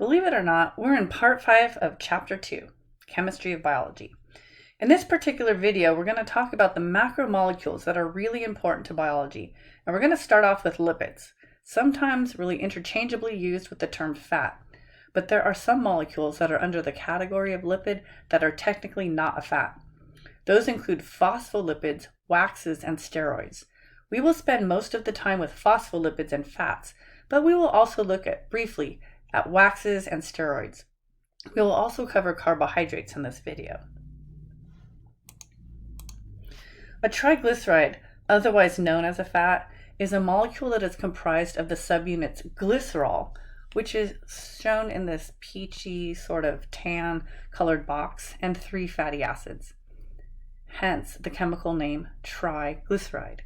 Believe it or not, we're in part 5 of Chapter 2, Chemistry of Biology. In this particular video, we're going to talk about the macromolecules that are really important to biology, and we're going to start off with lipids, sometimes really interchangeably used with the term fat. But there are some molecules that are under the category of lipid that are technically not a fat. Those include phospholipids, waxes, and steroids. We will spend most of the time with phospholipids and fats, but we will also look briefly at waxes and steroids. We will also cover carbohydrates in this video. A triglyceride, otherwise known as a fat, is a molecule that is comprised of the subunits glycerol, which is shown in this peachy sort of tan colored box, and 3 fatty acids. Hence the chemical name triglyceride.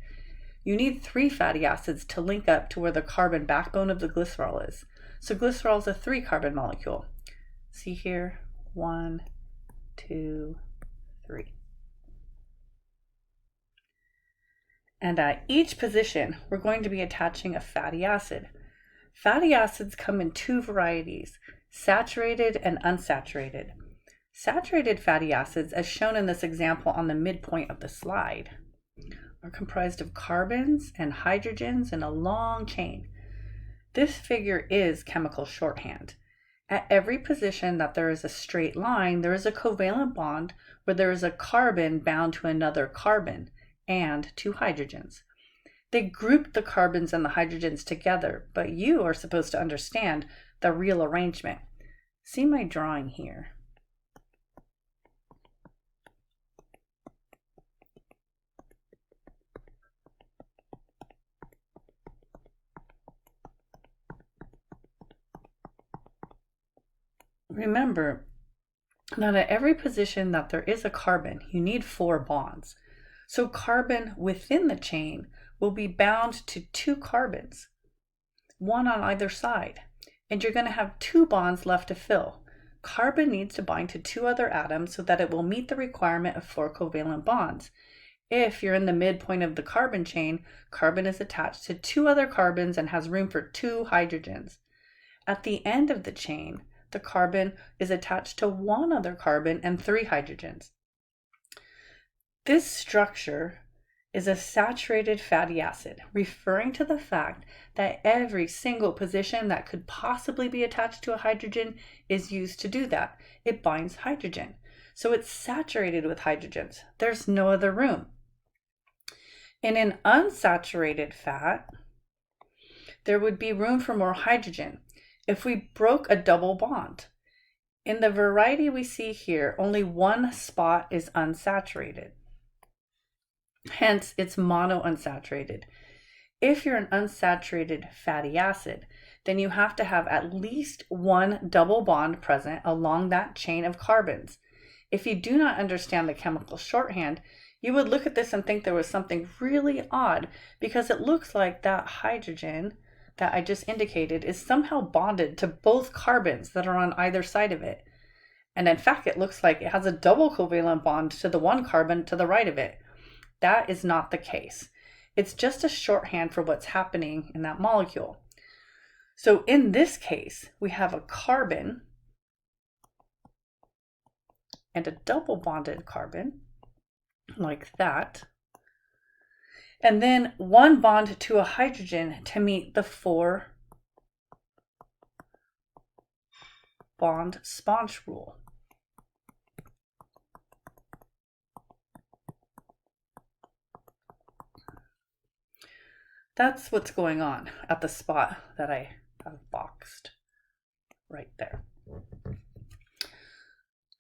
You need 3 fatty acids to link up to where the carbon backbone of the glycerol is. So glycerol is a 3-carbon molecule. See here, 1, 2, 3. And at each position, we're going to be attaching a fatty acid. Fatty acids come in 2 varieties, saturated and unsaturated. Saturated fatty acids, as shown in this example on the midpoint of the slide, are comprised of carbons and hydrogens in a long chain. This figure is chemical shorthand. At every position that there is a straight line, there is a covalent bond where there is a carbon bound to another carbon and 2 hydrogens. They group the carbons and the hydrogens together, but you are supposed to understand the real arrangement. See my drawing here. Remember that at every position that there is a carbon, you need 4 bonds. So carbon within the chain will be bound to 2 carbons, 1 on either side, and you're going to have 2 bonds left to fill. Carbon needs to bind to 2 other atoms so that it will meet the requirement of 4 covalent bonds. If you're in the midpoint of the carbon chain, carbon is attached to 2 other carbons and has room for 2 hydrogens. At the end of the chain, the carbon is attached to 1 other carbon and 3 hydrogens. This structure is a saturated fatty acid, referring to the fact that every single position that could possibly be attached to a hydrogen is used to do that. It binds hydrogen. So it's saturated with hydrogens. There's no other room. In an unsaturated fat, there would be room for more hydrogen if we broke a double bond. In the variety we see here, only 1 spot is unsaturated. Hence, it's monounsaturated. If you're an unsaturated fatty acid, then you have to have at least 1 double bond present along that chain of carbons. If you do not understand the chemical shorthand, you would look at this and think there was something really odd, because it looks like that hydrogen that I just indicated is somehow bonded to both carbons that are on either side of it. And in fact, it looks like it has a double covalent bond to the 1 carbon to the right of it. That is not the case. It's just a shorthand for what's happening in that molecule. So in this case, we have a carbon and a double bonded carbon, like that. And then 1 bond to a hydrogen to meet the 4 bond sponge rule. That's what's going on at the spot that I have boxed right there.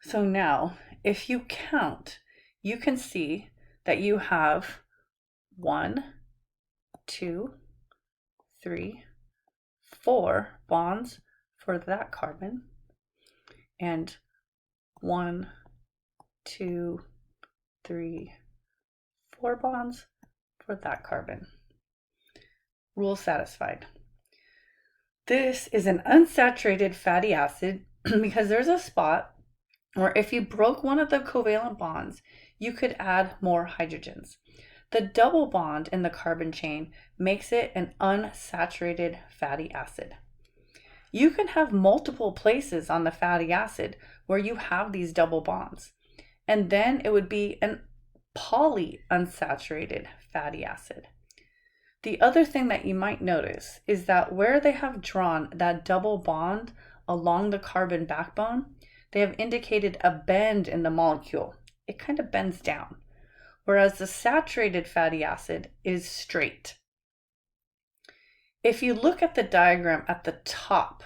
So now, if you count, you can see that you have 1, 2, 3, 4 bonds for that carbon, and 1, 2, 3, 4 bonds for that carbon. Rule satisfied. This is an unsaturated fatty acid because there's a spot where if you broke one of the covalent bonds, you could add more hydrogens. The double bond in the carbon chain makes it an unsaturated fatty acid. You can have multiple places on the fatty acid where you have these double bonds. And then it would be an polyunsaturated fatty acid. The other thing that you might notice is that where they have drawn that double bond along the carbon backbone, they have indicated a bend in the molecule. It kind of bends down, whereas the saturated fatty acid is straight. If you look at the diagram at the top,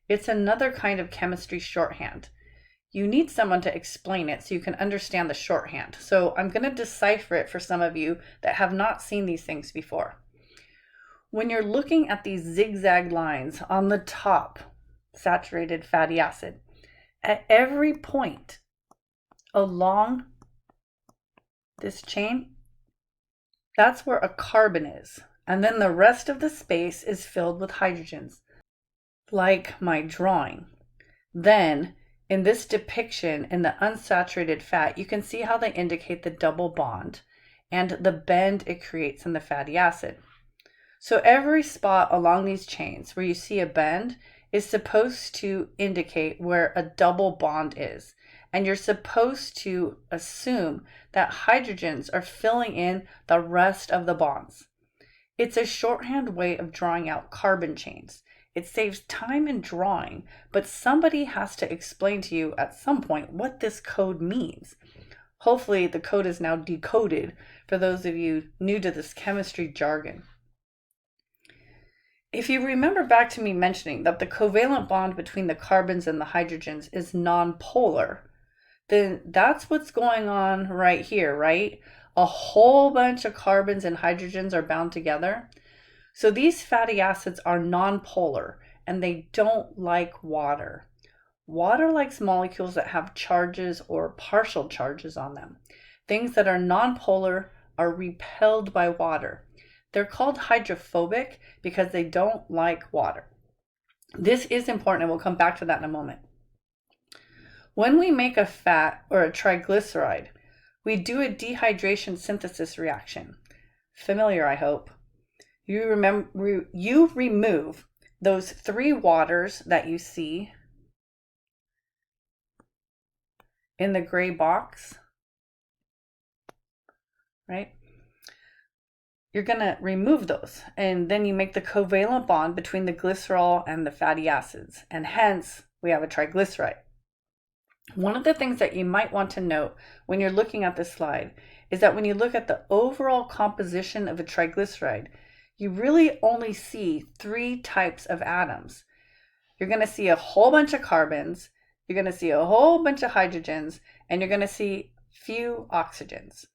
it's another kind of chemistry shorthand. You need someone to explain it so you can understand the shorthand. So I'm going to decipher it for some of you that have not seen these things before. When you're looking at these zigzag lines on the top, saturated fatty acid, at every point along this chain, that's where a carbon is. And then the rest of the space is filled with hydrogens, like my drawing. Then, in this depiction in the unsaturated fat, you can see how they indicate the double bond and the bend it creates in the fatty acid. So every spot along these chains where you see a bend is supposed to indicate where a double bond is. And you're supposed to assume that hydrogens are filling in the rest of the bonds. It's a shorthand way of drawing out carbon chains. It saves time in drawing, but somebody has to explain to you at some point what this code means. Hopefully the code is now decoded for those of you new to this chemistry jargon. If you remember back to me mentioning that the covalent bond between the carbons and the hydrogens is nonpolar, then that's what's going on right here, right? A whole bunch of carbons and hydrogens are bound together. So these fatty acids are nonpolar and they don't like water. Water likes molecules that have charges or partial charges on them. Things that are nonpolar are repelled by water. They're called hydrophobic because they don't like water. This is important and we'll come back to that in a moment. When we make a fat or a triglyceride, we do a dehydration synthesis reaction. Familiar, I hope. You remove those 3 waters that you see in the gray box, right? You're going to remove those, and then you make the covalent bond between the glycerol and the fatty acids, and hence we have a triglyceride. One of the things that you might want to note when you're looking at this slide is that when you look at the overall composition of a triglyceride, you really only see 3 types of atoms. You're going to see a whole bunch of carbons, you're going to see a whole bunch of hydrogens, and you're going to see few oxygens.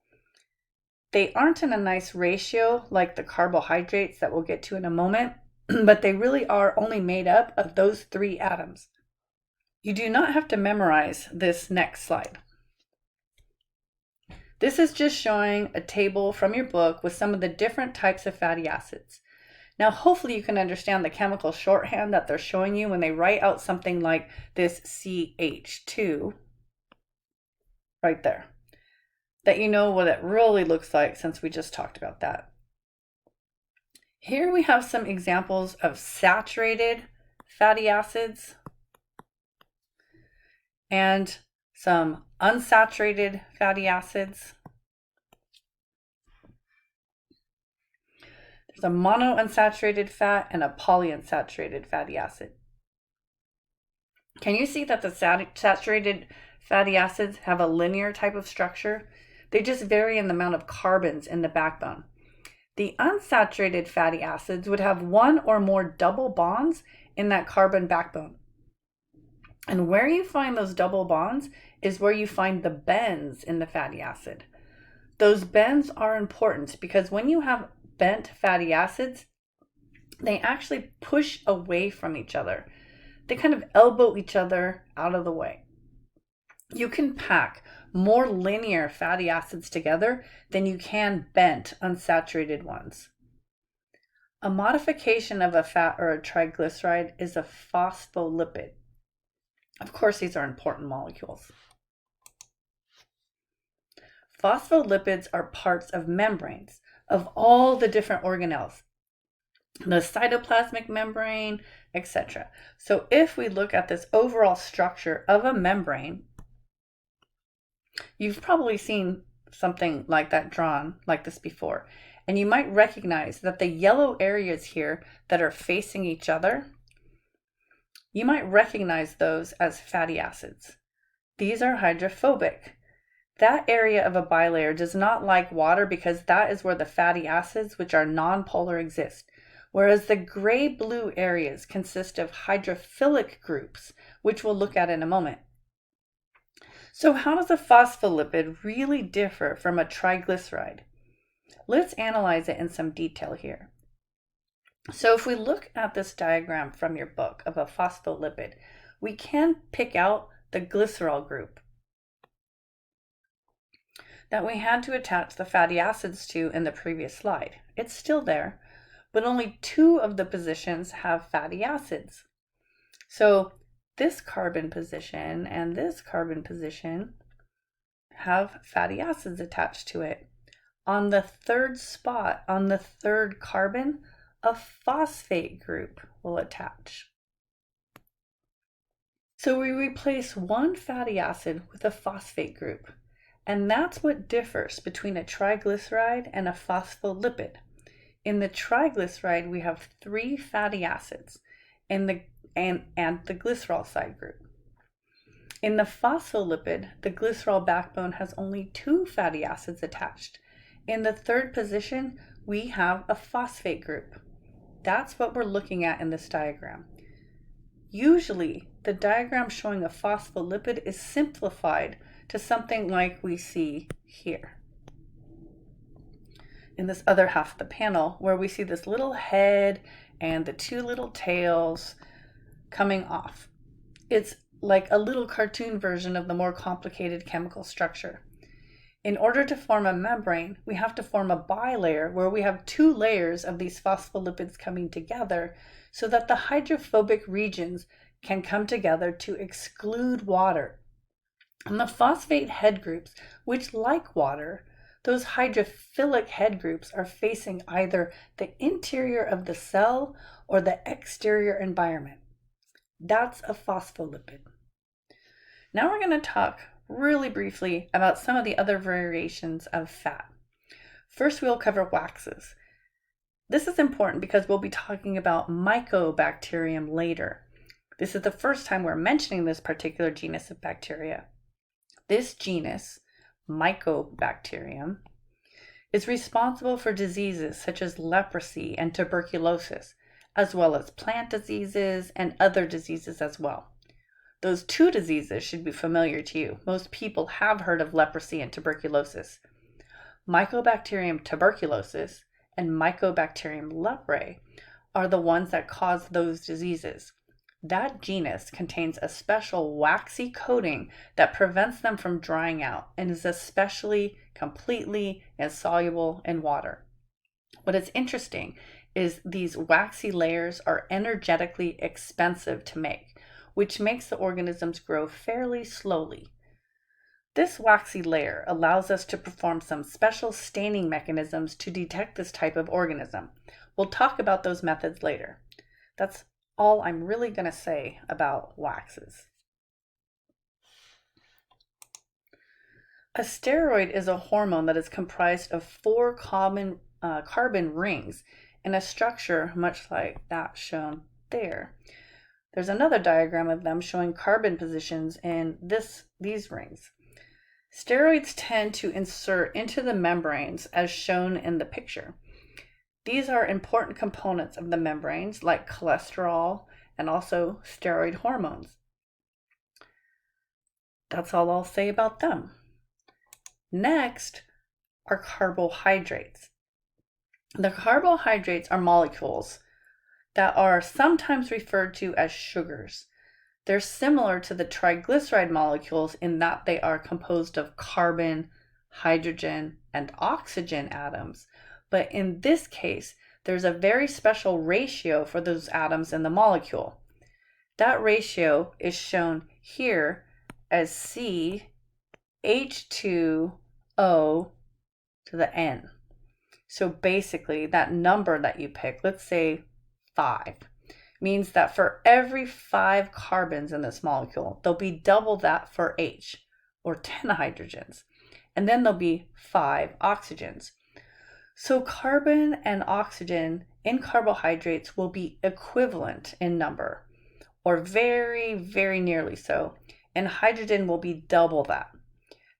They aren't in a nice ratio like the carbohydrates that we'll get to in a moment, but they really are only made up of those 3 atoms. You do not have to memorize this next slide. This is just showing a table from your book with some of the different types of fatty acids. Now, hopefully you can understand the chemical shorthand that they're showing you when they write out something like this CH2 right there, that you know what it really looks like since we just talked about that. Here we have some examples of saturated fatty acids and some unsaturated fatty acids. There's a monounsaturated fat and a polyunsaturated fatty acid. Can you see that the saturated fatty acids have a linear type of structure? They just vary in the amount of carbons in the backbone. The unsaturated fatty acids would have 1 or more double bonds in that carbon backbone. And where you find those double bonds is where you find the bends in the fatty acid. Those bends are important because when you have bent fatty acids, they actually push away from each other. They kind of elbow each other out of the way. You can pack more linear fatty acids together than you can bent unsaturated ones. A modification of a fat or a triglyceride is a phospholipid. Of course, these are important molecules. Phospholipids are parts of membranes of all the different organelles. the cytoplasmic membrane, etc. So if we look at this overall structure of a membrane, you've probably seen something like that drawn like this before. And you might recognize that the yellow areas here that are facing each other, you might recognize those as fatty acids. These are hydrophobic. That area of a bilayer does not like water because that is where the fatty acids, which are nonpolar, exist. Whereas the gray-blue areas consist of hydrophilic groups, which we'll look at in a moment. So how does a phospholipid really differ from a triglyceride? Let's analyze it in some detail here. So if we look at this diagram from your book of a phospholipid, we can pick out the glycerol group that we had to attach the fatty acids to in the previous slide. It's still there, but only 2 of the positions have fatty acids. So this carbon position and this carbon position have fatty acids attached to it. On the 3rd spot, on the 3rd carbon, a phosphate group will attach. So we replace one fatty acid with a phosphate group, and that's what differs between a triglyceride and a phospholipid. In the triglyceride, we have 3 fatty acids and the glycerol side group. In the phospholipid, the glycerol backbone has only 2 fatty acids attached. In the 3rd position, we have a phosphate group. That's what we're looking at in this diagram. Usually, the diagram showing a phospholipid is simplified to something like we see here in this other half of the panel, where we see this little head and the 2 little tails coming off. It's like a little cartoon version of the more complicated chemical structure. In order to form a membrane, we have to form a bilayer where we have 2 layers of these phospholipids coming together so that the hydrophobic regions can come together to exclude water. And the phosphate head groups, which like water, those hydrophilic head groups are facing either the interior of the cell or the exterior environment. That's a phospholipid. Now we're going to talk really briefly about some of the other variations of fat. First, we'll cover waxes. This is important because we'll be talking about Mycobacterium later. This is the first time we're mentioning this particular genus of bacteria. This genus, Mycobacterium, is responsible for diseases such as leprosy and tuberculosis, as well as plant diseases and other diseases as well. Those 2 diseases should be familiar to you. Most people have heard of leprosy and tuberculosis. Mycobacterium tuberculosis and Mycobacterium leprae are the ones that cause those diseases. That genus contains a special waxy coating that prevents them from drying out and is especially completely insoluble in water. What is interesting is these waxy layers are energetically expensive to make, which makes the organisms grow fairly slowly. This waxy layer allows us to perform some special staining mechanisms to detect this type of organism. We'll talk about those methods later. That's all I'm really going to say about waxes. A steroid is a hormone that is comprised of 4 carbon rings in a structure much like that shown there. There's another diagram of them showing carbon positions in these rings. Steroids tend to insert into the membranes as shown in the picture. These are important components of the membranes like cholesterol and also steroid hormones. That's all I'll say about them. Next are carbohydrates. The carbohydrates are molecules that are sometimes referred to as sugars. They're similar to the triglyceride molecules in that they are composed of carbon, hydrogen, and oxygen atoms. But in this case, there's a very special ratio for those atoms in the molecule. That ratio is shown here as CH2O to the N. So basically, that number that you pick, let's say 5, means that for every 5 carbons in this molecule, there'll be double that for H, or 10 hydrogens. And then there'll be 5 oxygens. So carbon and oxygen in carbohydrates will be equivalent in number, or very, very nearly so, and hydrogen will be double that.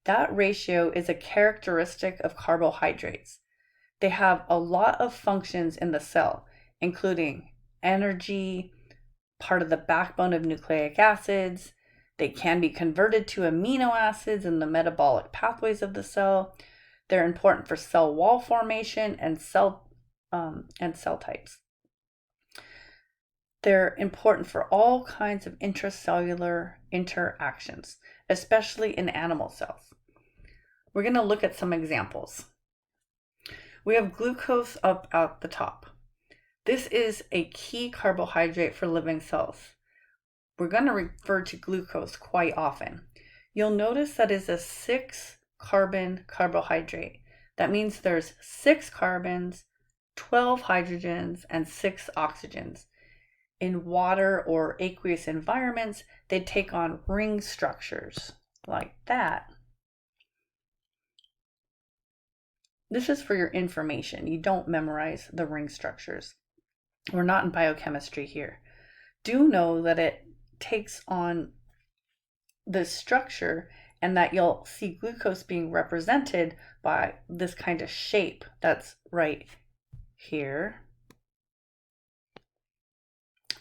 That ratio is a characteristic of carbohydrates. They have a lot of functions in the cell, including energy, part of the backbone of nucleic acids. They can be converted to amino acids in the metabolic pathways of the cell. They're important for cell wall formation and cell types. They're important for all kinds of intracellular interactions, especially in animal cells. We're going to look at some examples. We have glucose up at the top. This is a key carbohydrate for living cells. We're going to refer to glucose quite often. You'll notice that is a 6-carbon carbohydrate. That means there's 6 carbons, 12 hydrogens, and 6 oxygens. In water or aqueous environments, they take on ring structures like that. This is for your information. You don't memorize the ring structures. We're not in biochemistry here. Do know that it takes on this structure and that you'll see glucose being represented by this kind of shape that's right here.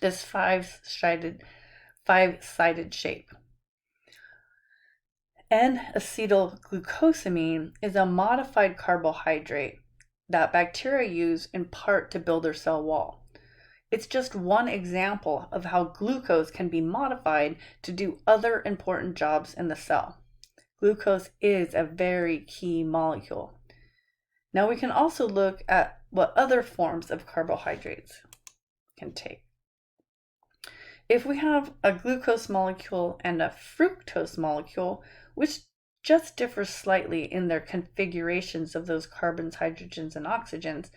This five-sided shape. N-acetylglucosamine is a modified carbohydrate that bacteria use in part to build their cell wall. It's just one example of how glucose can be modified to do other important jobs in the cell. Glucose is a very key molecule. Now we can also look at what other forms of carbohydrates can take. If we have a glucose molecule and a fructose molecule, which just differ slightly in their configurations of those carbons, hydrogens, and oxygens,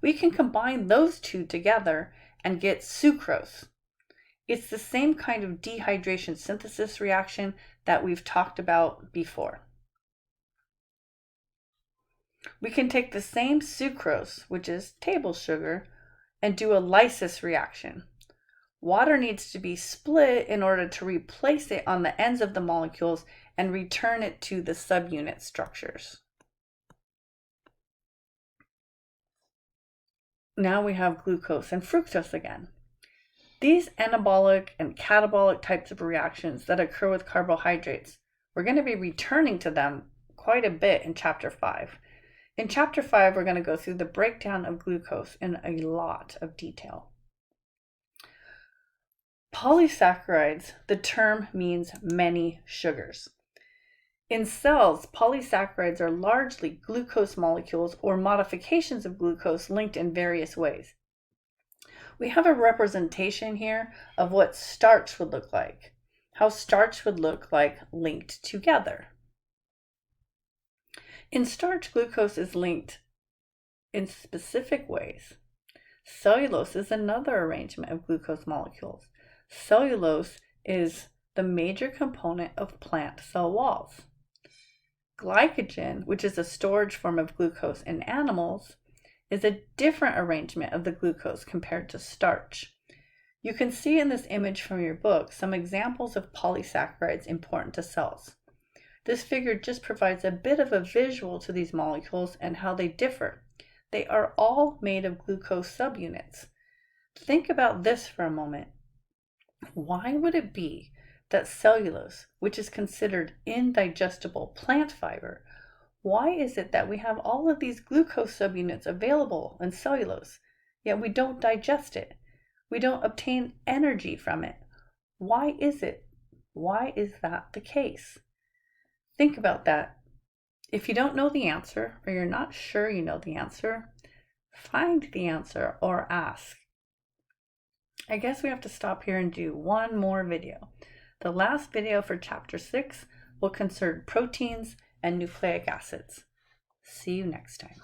we can combine those two together and get sucrose. It's the same kind of dehydration synthesis reaction that we've talked about before. We can take the same sucrose, which is table sugar, and do a lysis reaction. Water needs to be split in order to replace it on the ends of the molecules and return it to the subunit structures. Now we have glucose and fructose again. These anabolic and catabolic types of reactions that occur with carbohydrates, we're going to be returning to them quite a bit in Chapter 5. In Chapter 5, we're going to go through the breakdown of glucose in a lot of detail. Polysaccharides, the term means many sugars. In cells, polysaccharides are largely glucose molecules or modifications of glucose linked in various ways. We have a representation here of what starch would look like, how starch would look like linked together. In starch, glucose is linked in specific ways. Cellulose is another arrangement of glucose molecules. Cellulose is the major component of plant cell walls. Glycogen, which is a storage form of glucose in animals, is a different arrangement of the glucose compared to starch. You can see in this image from your book some examples of polysaccharides important to cells. This figure just provides a bit of a visual to these molecules and how they differ. They are all made of glucose subunits. Think about this for a moment. Why would it be that cellulose, which is considered indigestible plant fiber, why is it that we have all of these glucose subunits available in cellulose, yet we don't digest it? We don't obtain energy from it. Why is it? Why is that the case? Think about that. If you don't know the answer, or you're not sure you know the answer, find the answer or ask. I guess we have to stop here and do one more video. The last video for Chapter 6 will concern proteins and nucleic acids. See you next time.